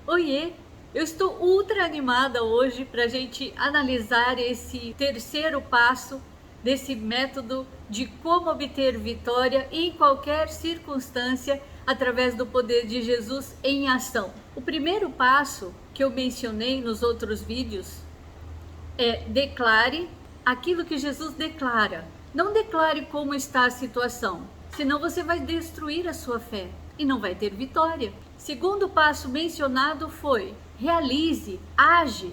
Oiê! Eu estou ultra animada hoje para a gente analisar esse terceiro passo desse método de como obter vitória em qualquer circunstância através do poder de Jesus em ação. O primeiro passo que eu mencionei nos outros vídeos é declare aquilo que Jesus declara. Não declare como está a situação, senão você vai destruir a sua fé e não vai ter vitória. Segundo passo mencionado foi: realize, age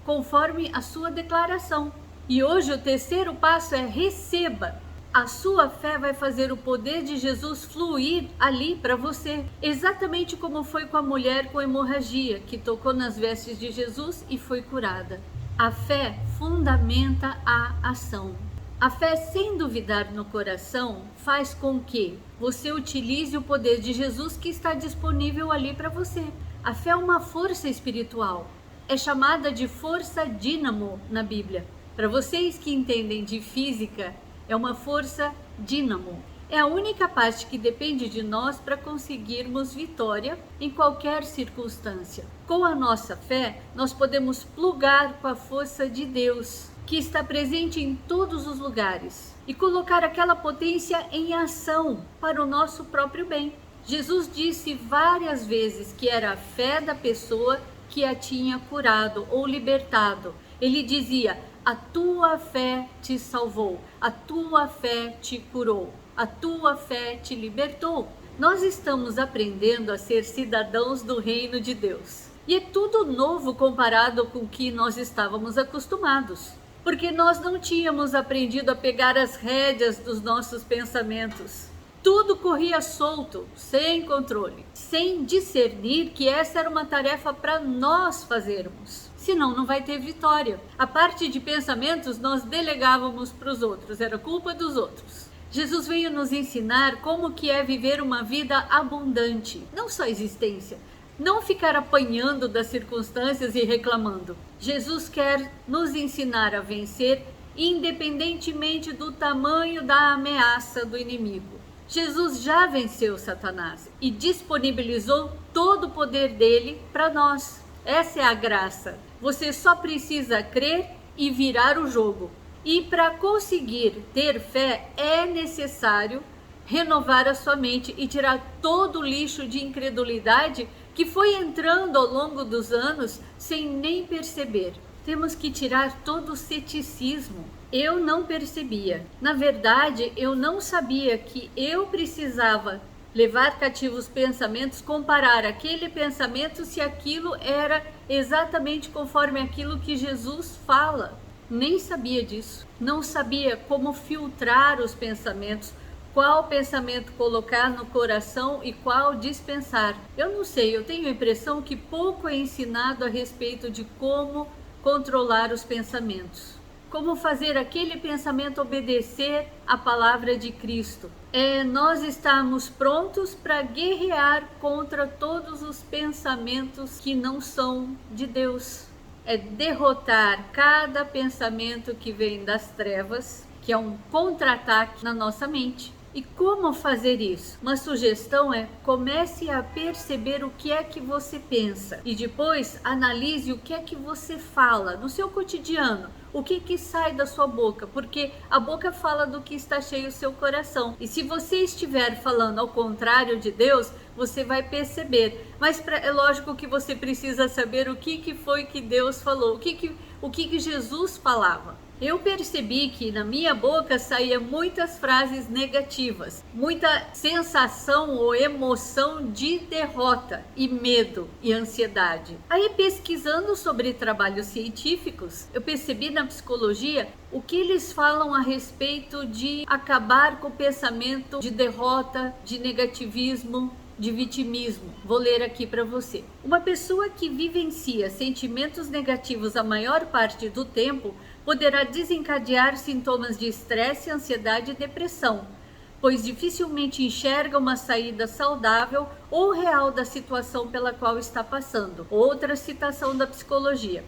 conforme a sua declaração. E hoje o terceiro passo é receba. A sua fé vai fazer o poder de Jesus fluir ali para você, exatamente como foi com a mulher com hemorragia, que tocou nas vestes de Jesus e foi curada. A fé fundamenta a ação. A fé, sem duvidar no coração, faz com que você utilize o poder de Jesus que está disponível ali para você. A fé é uma força espiritual. É chamada de força dínamo na Bíblia. Para vocês que entendem de física, é uma força dínamo. É a única parte que depende de nós para conseguirmos vitória em qualquer circunstância. Com a nossa fé, nós podemos plugar com a força de Deus, que está presente em todos os lugares, e colocar aquela potência em ação para o nosso próprio bem. Jesus disse várias vezes que era a fé da pessoa que a tinha curado ou libertado. Ele dizia: a tua fé te salvou, a tua fé te curou, a tua fé te libertou. Nós estamos aprendendo a ser cidadãos do reino de Deus. E é tudo novo comparado com o que nós estávamos acostumados. Porque nós não tínhamos aprendido a pegar as rédeas dos nossos pensamentos. Tudo corria solto, sem controle, sem discernir que essa era uma tarefa para nós fazermos. Senão não vai ter vitória. A parte de pensamentos nós delegávamos para os outros, era culpa dos outros. Jesus veio nos ensinar como que é viver uma vida abundante, não só existência. Não ficar apanhando das circunstâncias e reclamando. Jesus quer nos ensinar a vencer independentemente do tamanho da ameaça do inimigo. Jesus já venceu Satanás e disponibilizou todo o poder dele para nós. Essa é a graça. Você só precisa crer e virar o jogo. E para conseguir ter fé é necessário renovar a sua mente e tirar todo o lixo de incredulidade que foi entrando ao longo dos anos sem nem perceber. Temos que tirar todo o ceticismo. Eu não percebia. Na verdade, eu não sabia que eu precisava levar cativos pensamentos, comparar aquele pensamento se aquilo era exatamente conforme aquilo que Jesus fala. Nem sabia disso. Não sabia como filtrar os pensamentos, qual pensamento colocar no coração e qual dispensar. Eu não sei, eu tenho a impressão que pouco é ensinado a respeito de como controlar os pensamentos. Como fazer aquele pensamento obedecer à palavra de Cristo. Nós estamos prontos para guerrear contra todos os pensamentos que não são de Deus. É derrotar cada pensamento que vem das trevas, que é um contra-ataque na nossa mente. E como fazer isso? Uma sugestão é: comece a perceber o que é que você pensa e depois analise o que é que você fala no seu cotidiano. O que sai da sua boca, porque a boca fala do que está cheio o seu coração. E se você estiver falando ao contrário de Deus, você vai perceber. Mas é lógico que você precisa saber o que foi que Deus falou, o que Jesus falava. Eu percebi que na minha boca saía muitas frases negativas, muita sensação ou emoção de derrota e medo e ansiedade. Aí, pesquisando sobre trabalhos científicos, eu percebi na psicologia o que eles falam a respeito de acabar com o pensamento de derrota, de negativismo, de vitimismo. Vou ler aqui para você. Uma pessoa que vivencia sentimentos negativos a maior parte do tempo poderá desencadear sintomas de estresse, ansiedade e depressão, pois dificilmente enxerga uma saída saudável ou real da situação pela qual está passando. Outra citação da psicologia.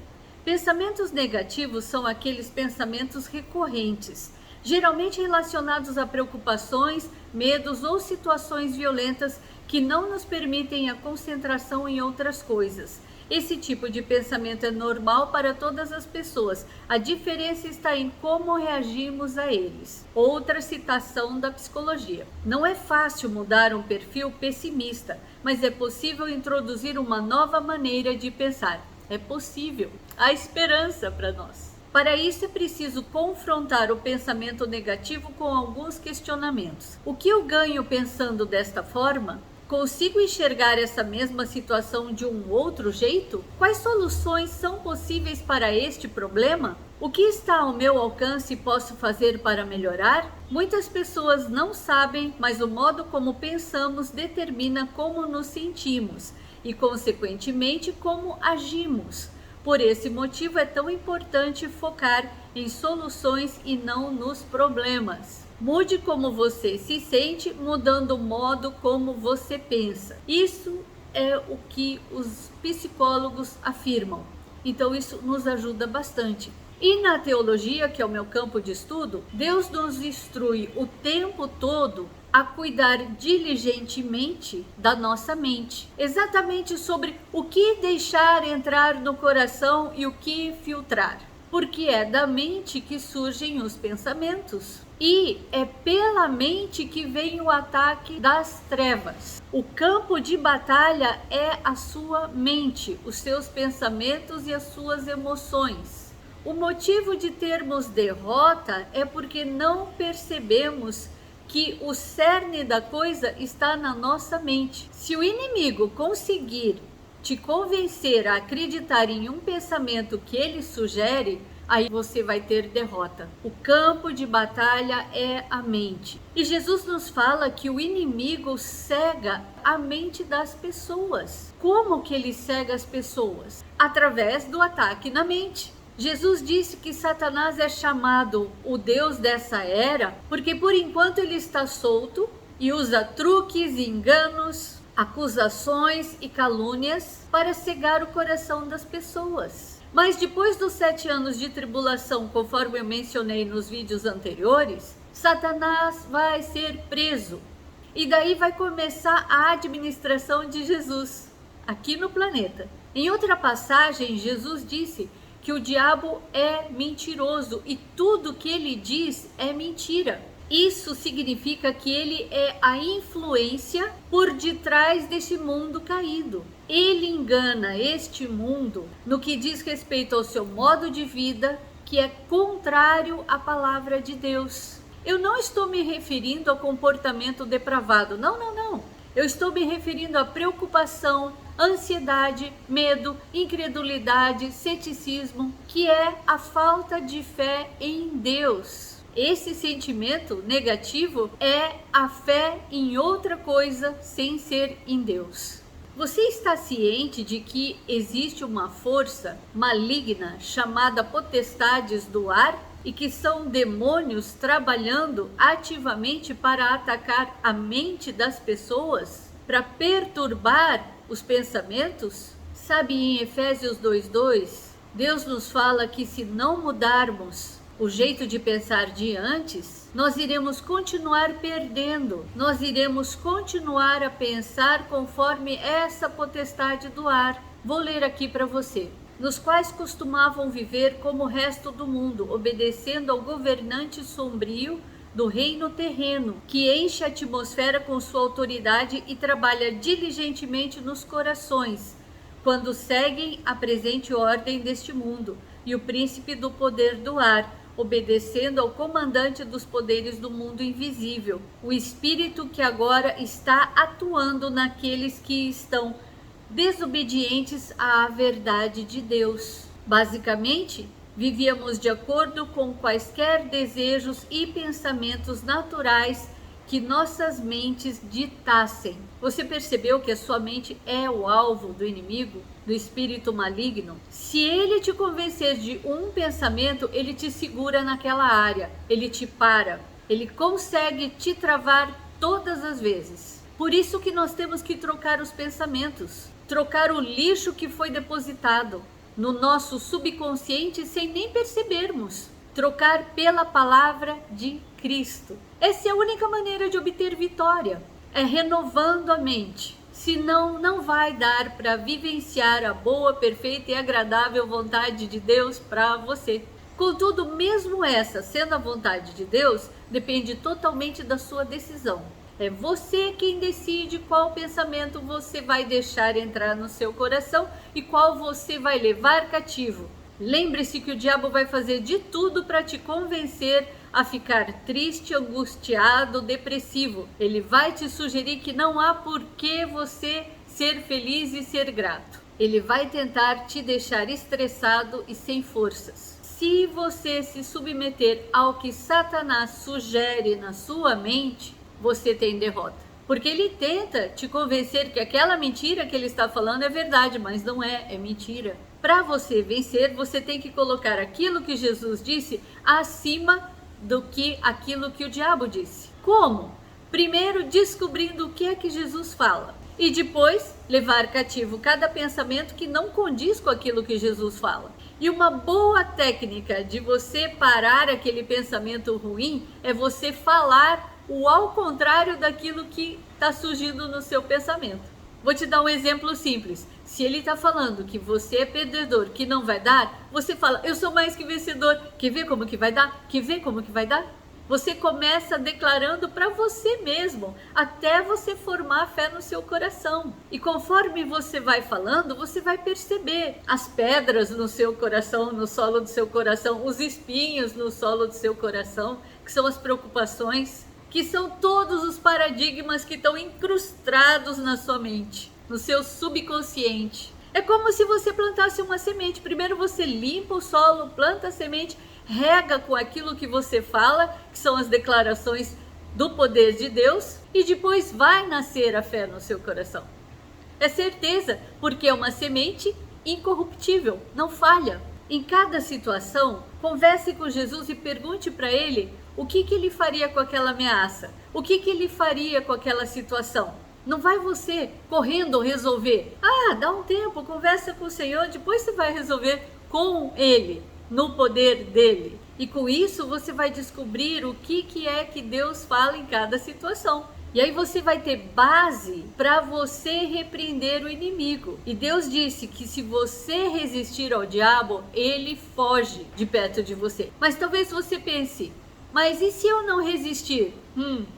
Pensamentos negativos são aqueles pensamentos recorrentes, geralmente relacionados a preocupações, medos ou situações violentas que não nos permitem a concentração em outras coisas. Esse tipo de pensamento é normal para todas as pessoas. A diferença está em como reagimos a eles. Outra citação da psicologia. Não é fácil mudar um perfil pessimista, mas é possível introduzir uma nova maneira de pensar. É possível. Há esperança para nós. Para isso é preciso confrontar o pensamento negativo com alguns questionamentos. O que eu ganho pensando desta forma? Consigo enxergar essa mesma situação de um outro jeito? Quais soluções são possíveis para este problema? O que está ao meu alcance e posso fazer para melhorar? Muitas pessoas não sabem, mas o modo como pensamos determina como nos sentimos e, consequentemente, como agimos. Por esse motivo é tão importante focar em soluções e não nos problemas. Mude como você se sente, mudando o modo como você pensa. Isso é o que os psicólogos afirmam. Então isso nos ajuda bastante. E na teologia, que é o meu campo de estudo, Deus nos instrui o tempo todo a cuidar diligentemente da nossa mente. Exatamente sobre o que deixar entrar no coração e o que filtrar. Porque é da mente que surgem os pensamentos. E é pela mente que vem o ataque das trevas. O campo de batalha é a sua mente, os seus pensamentos e as suas emoções. O motivo de termos derrota é porque não percebemos que o cerne da coisa está na nossa mente. Se o inimigo conseguir te convencer a acreditar em um pensamento que ele sugere, aí você vai ter derrota. O campo de batalha é a mente. E Jesus nos fala que o inimigo cega a mente das pessoas. Como que ele cega as pessoas? Através do ataque na mente. Jesus disse que Satanás é chamado o Deus dessa era, porque por enquanto ele está solto e usa truques, enganos, acusações e calúnias para cegar o coração das pessoas. Mas depois dos 7 anos de tribulação, conforme eu mencionei nos vídeos anteriores, Satanás vai ser preso. E daí vai começar a administração de Jesus aqui no planeta. Em outra passagem, Jesus disse que o diabo é mentiroso e tudo que ele diz é mentira. Isso significa que ele é a influência por detrás desse mundo caído. Ele engana este mundo no que diz respeito ao seu modo de vida, que é contrário à palavra de Deus. Eu não estou me referindo ao comportamento depravado, não. Eu estou me referindo à preocupação, ansiedade, medo, incredulidade, ceticismo, que é a falta de fé em Deus. Esse sentimento negativo é a fé em outra coisa sem ser em Deus. Você está ciente de que existe uma força maligna chamada potestades do ar e que são demônios trabalhando ativamente para atacar a mente das pessoas, para perturbar os pensamentos? Sabe, em Efésios 2:2, Deus nos fala que se não mudarmos o jeito de pensar de antes, nós iremos continuar perdendo, nós iremos continuar a pensar conforme essa potestade do ar. Vou ler aqui para você. Nos quais costumavam viver como o resto do mundo, obedecendo ao governante sombrio do reino terreno, que enche a atmosfera com sua autoridade e trabalha diligentemente nos corações, quando seguem a presente ordem deste mundo e o príncipe do poder do ar, obedecendo ao comandante dos poderes do mundo invisível, o espírito que agora está atuando naqueles que estão desobedientes à verdade de Deus. Basicamente, vivíamos de acordo com quaisquer desejos e pensamentos naturais que nossas mentes ditassem. Você percebeu que a sua mente é o alvo do inimigo, do espírito maligno? Se ele te convencer de um pensamento, ele te segura naquela área, ele te para, ele consegue te travar todas as vezes. Por isso que nós temos que trocar os pensamentos, trocar o lixo que foi depositado no nosso subconsciente sem nem percebermos. Trocar pela palavra de Cristo. Essa é a única maneira de obter vitória. é renovando a mente. Senão, não vai dar para vivenciar a boa, perfeita e agradável vontade de Deus para você. Contudo, mesmo essa sendo a vontade de Deus, depende totalmente da sua decisão. É você quem decide qual pensamento você vai deixar entrar no seu coração e qual você vai levar cativo. Lembre-se que o diabo vai fazer de tudo para te convencer a ficar triste, angustiado, depressivo. Ele vai te sugerir que não há por que você ser feliz e ser grato. Ele vai tentar te deixar estressado e sem forças. Se você se submeter ao que Satanás sugere na sua mente, você tem derrota. Porque ele tenta te convencer que aquela mentira que ele está falando é verdade, mas não é, é mentira. Para você vencer, você tem que colocar aquilo que Jesus disse acima do que aquilo que o diabo disse. Como? Primeiro, descobrindo o que é que Jesus fala. E depois, levar cativo cada pensamento que não condiz com aquilo que Jesus fala. E uma boa técnica de você parar aquele pensamento ruim é você falar o ao contrário daquilo que está surgindo no seu pensamento. Vou te dar um exemplo simples. Se ele está falando que você é perdedor, que não vai dar, você fala, eu sou mais que vencedor. Quer ver como que vai dar? Quer ver como que vai dar? Você começa declarando para você mesmo, até você formar fé no seu coração. E conforme você vai falando, você vai perceber as pedras no seu coração, no solo do seu coração, os espinhos no solo do seu coração, que são as preocupações, que são todos os paradigmas que estão incrustados na sua mente, no seu subconsciente. É como se você plantasse uma semente. Primeiro você limpa o solo, planta a semente, rega com aquilo que você fala, que são as declarações do poder de Deus, e depois vai nascer a fé no seu coração. É certeza, porque é uma semente incorruptível, não falha. Em cada situação, converse com Jesus e pergunte para ele o que ele faria com aquela ameaça, o que ele faria com aquela situação. Não vai você correndo resolver. Dá um tempo, conversa com o Senhor, depois você vai resolver com ele, no poder dele. E com isso você vai descobrir o que é que Deus fala em cada situação. E aí você vai ter base para você repreender o inimigo. E Deus disse que se você resistir ao diabo, ele foge de perto de você. Mas talvez você pense, mas e se eu não resistir?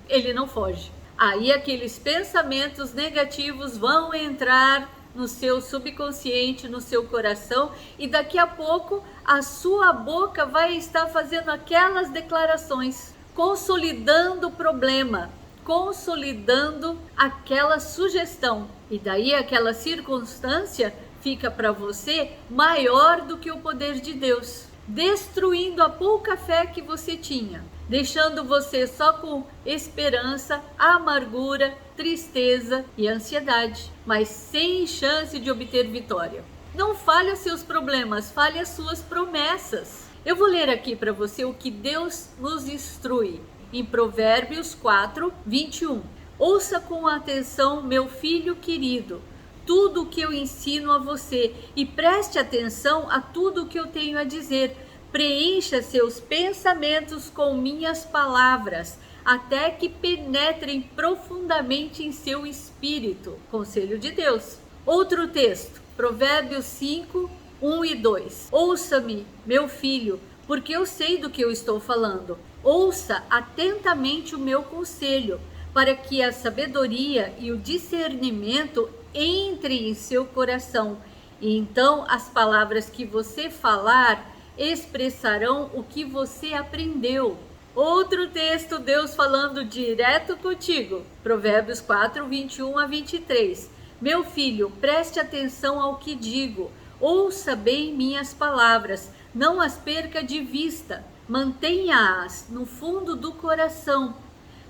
Ele não foge. Aí aqueles pensamentos negativos vão entrar no seu subconsciente, no seu coração, e daqui a pouco a sua boca vai estar fazendo aquelas declarações, consolidando o problema, consolidando aquela sugestão. E daí aquela circunstância fica para você maior do que o poder de Deus, destruindo a pouca fé que você tinha, deixando você só com esperança, amargura, tristeza e ansiedade, mas sem chance de obter vitória. Não fale os seus problemas, fale as suas promessas. Eu vou ler aqui para você o que Deus nos instrui em Provérbios 4, 21. Ouça com atenção, meu filho querido, tudo o que eu ensino a você e preste atenção a tudo o que eu tenho a dizer. Preencha seus pensamentos com minhas palavras, até que penetrem profundamente em seu espírito. Conselho de Deus. Outro texto, Provérbios 5, 1 e 2. Ouça-me, meu filho, porque eu sei do que eu estou falando. Ouça atentamente o meu conselho, para que a sabedoria e o discernimento entrem em seu coração. E então as palavras que você falar expressarão o que você aprendeu. Outro texto, Deus falando direto contigo. Provérbios 4, 21 a 23. Meu filho, preste atenção ao que digo. Ouça bem minhas palavras. Não as perca de vista. Mantenha-as no fundo do coração,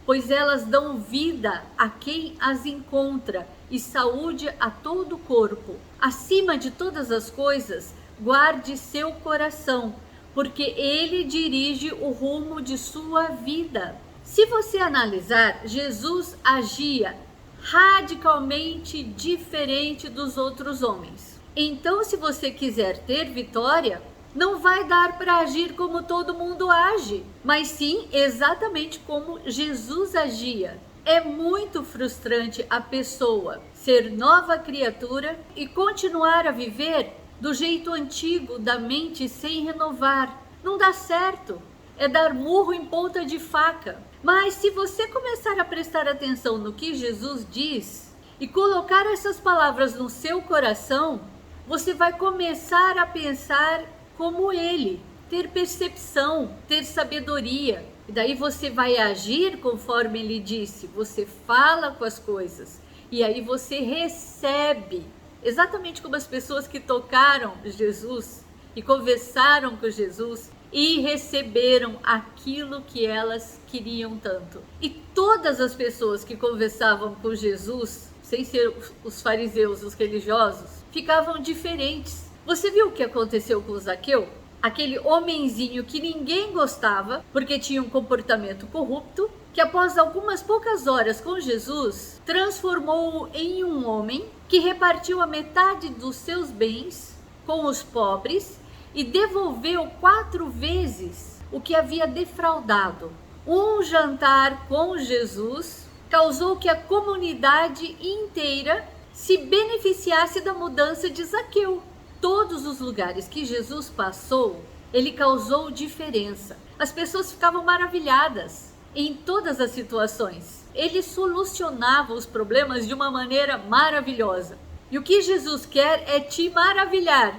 pois elas dão vida a quem as encontra e saúde a todo o corpo. Acima de todas as coisas, guarde seu coração, porque ele dirige o rumo de sua vida. Se você analisar, Jesus agia radicalmente diferente dos outros homens. Então, se você quiser ter vitória, não vai dar para agir como todo mundo age, mas sim exatamente como Jesus agia. É muito frustrante a pessoa ser nova criatura e continuar a viver do jeito antigo da mente sem renovar. Não dá certo. É dar murro em ponta de faca. Mas se você começar a prestar atenção no que Jesus diz e colocar essas palavras no seu coração, você vai começar a pensar como ele, ter percepção, ter sabedoria. E daí você vai agir conforme ele disse, você fala com as coisas e aí você recebe. Exatamente como as pessoas que tocaram Jesus e conversaram com Jesus e receberam aquilo que elas queriam tanto. E todas as pessoas que conversavam com Jesus, sem ser os fariseus, os religiosos, ficavam diferentes. Você viu o que aconteceu com Zaqueu? Aquele homenzinho que ninguém gostava, porque tinha um comportamento corrupto, que após algumas poucas horas com Jesus, transformou-o em um homem que repartiu a metade dos seus bens com os pobres e devolveu 4 vezes o que havia defraudado. Um jantar com Jesus causou que a comunidade inteira se beneficiasse da mudança de Zaqueu. Todos os lugares que Jesus passou, ele causou diferença. As pessoas ficavam maravilhadas em todas as situações. Ele solucionava os problemas de uma maneira maravilhosa. E o que Jesus quer é te maravilhar.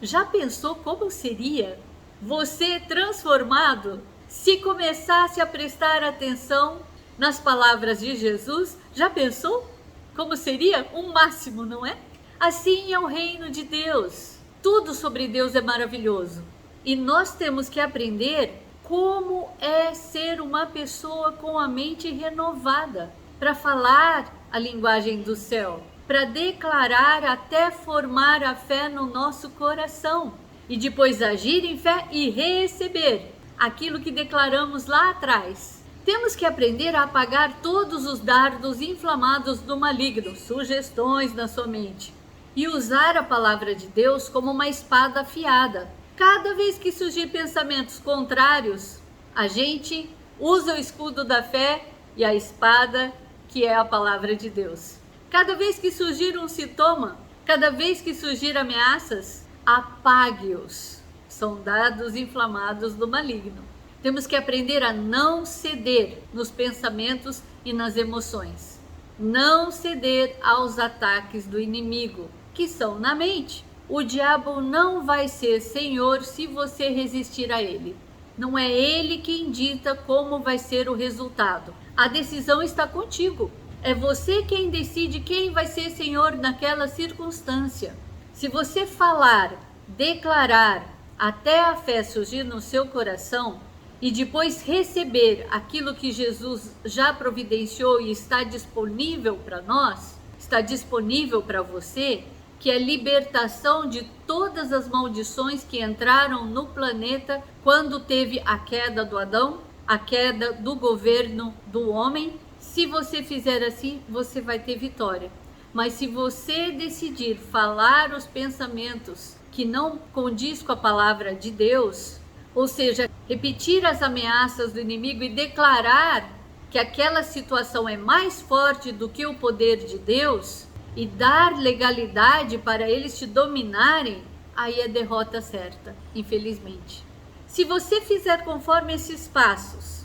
Já pensou como seria você transformado se começasse a prestar atenção nas palavras de Jesus? Já pensou como seria um máximo, não é? Assim é o reino de Deus. Tudo sobre Deus é maravilhoso. E nós temos que aprender como é ser uma pessoa com a mente renovada, para falar a linguagem do céu, para declarar até formar a fé no nosso coração e depois agir em fé e receber aquilo que declaramos lá atrás. Temos que aprender a apagar todos os dardos inflamados do maligno, sugestões na sua mente, e usar a palavra de Deus como uma espada afiada. Cada vez que surgir pensamentos contrários, a gente usa o escudo da fé e a espada, que é a palavra de Deus. Cada vez que surgir um sintoma, cada vez que surgir ameaças, apague-os. São dardos inflamados do maligno. Temos que aprender a não ceder nos pensamentos e nas emoções. Não ceder aos ataques do inimigo, que são na mente. O diabo não vai ser senhor se você resistir a ele. Não é ele quem dita como vai ser o resultado. A decisão está contigo. É você quem decide quem vai ser senhor naquela circunstância. Se você falar, declarar, até a fé surgir no seu coração e depois receber aquilo que Jesus já providenciou e está disponível para nós, está disponível para você, que é libertação de todas as maldições que entraram no planeta quando teve a queda do Adão, a queda do governo do homem. Se você fizer assim, você vai ter vitória. Mas se você decidir falar os pensamentos que não condiz com a palavra de Deus, ou seja, repetir as ameaças do inimigo e declarar que aquela situação é mais forte do que o poder de Deus, e dar legalidade para eles te dominarem, aí é derrota certa, infelizmente. Se você fizer conforme esses passos,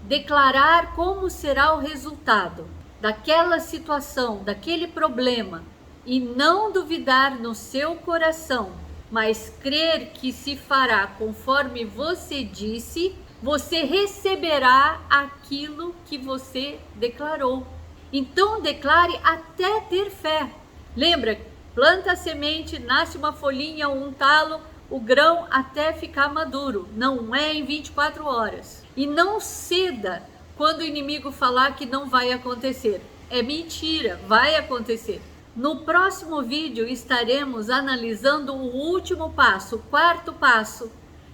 declarar como será o resultado daquela situação, daquele problema, e não duvidar no seu coração, mas crer que se fará conforme você disse, você receberá aquilo que você declarou. Então declare até ter fé. Lembra, planta a semente, nasce uma folhinha ou um talo, o grão até ficar maduro. Não é em 24 horas. E não ceda quando o inimigo falar que não vai acontecer. É mentira, vai acontecer. No próximo vídeo estaremos analisando o último passo, o 4º passo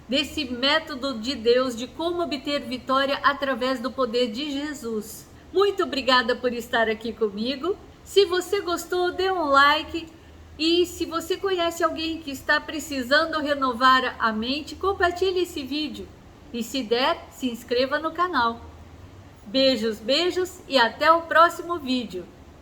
desse método de Deus de como obter vitória através do poder de Jesus. Muito obrigada por estar aqui comigo. Se você gostou, dê um like. E se você conhece alguém que está precisando renovar a mente, compartilhe esse vídeo. E se der, se inscreva no canal. Beijos, beijos e até o próximo vídeo.